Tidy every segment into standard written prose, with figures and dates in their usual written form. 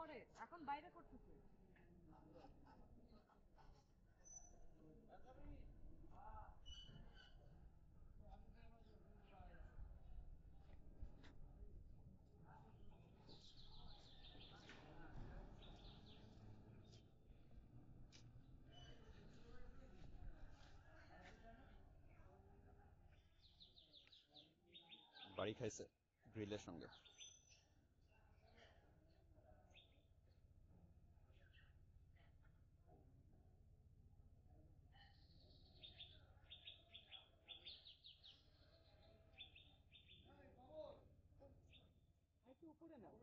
করে, এখন বাইরে করতেছে। বাড়ি খাইছে গ্রিলের সঙ্গে। একটু উপরে নাও।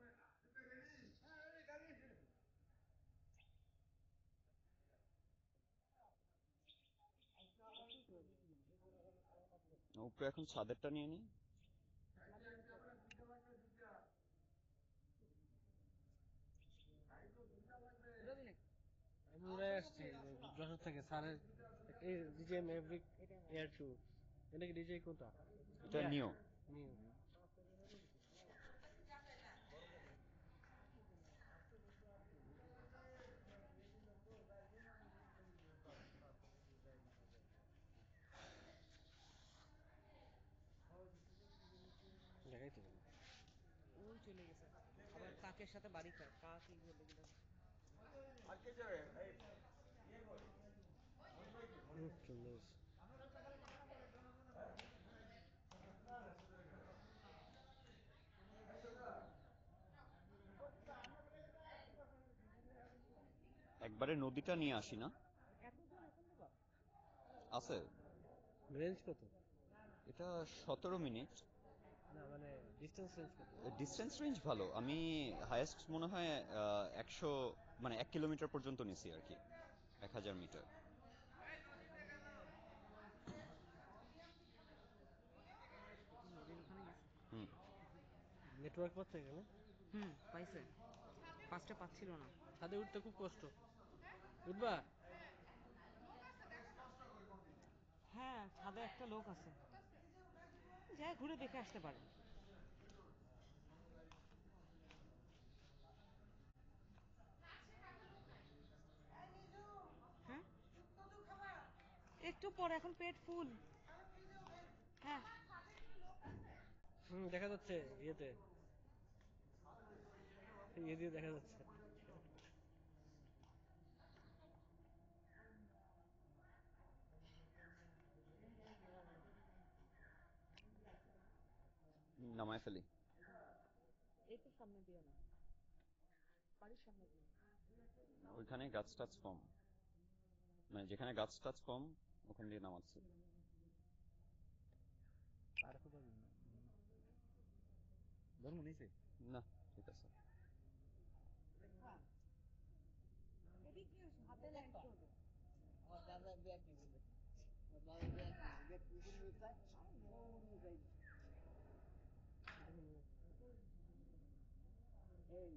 উপরে এখন ছাদেরটা নিয়ে নি। আমি উড়ে আসছি যশোর থেকে স্যারের ডিজে ম্যাভরিক এয়ার টু। এটা কি ডিজে কোনটা? এটা নিও। নিউ। দেখাই তো ওই চলে গেছে, আবার কাকের সাথে বাড়ি খায়, কাক এই বলে গেল। চলে এসে একবারে নদীটা নিয়ে আসি না? এত দূর এখন দেবা? আছে। রেঞ্জ কত? এটা 17 মিনিট। না মানে ডিস্টেন্স রেঞ্জ কত? ডিস্টেন্স রেঞ্জ ভালো। আমি হাইয়েস্ট মনে হয় 100, মানে 1 কিলোমিটার পর্যন্ত নিছি আর কি, 1000 মিটার। নদীর ওখানে গেছে। হুম। নেটওয়ার্ক পাচ্ছে এখানে? পাইছে, ফার্স্টে পাচ্ছিল না। ছাদে উঠতে খুব কষ্ট। উঠবা? হ্যাঁ, ছাদে একটা লোক আছে, যা ঘুরে দেখে আসতে পারে। হ্যাঁ, একটু পরে, এখন পেট ফুল। হ্যাঁ, দেখা যাচ্ছে ইয়েতে, ইয়ে দিয়ে দেখা যাচ্ছে। নামায় ফেলি। এই তো সামনে দিয়ে না, বাড়ির সামনে দিয়ে। ওইখানে গাছ টাছ কম, মানে যেখানে গাছ টাছ কম ওখান দিয়ে নামাচ্ছি। আর কোথাও ধর্ম নিছে? না, ঠিক আছে। এদিকে হাতে লাগতে হবে। আমার দাদা ব্যাগ নিয়েছিল, আমার দাদা ব্যাগ ব্যাগ নিয়ে যায় এই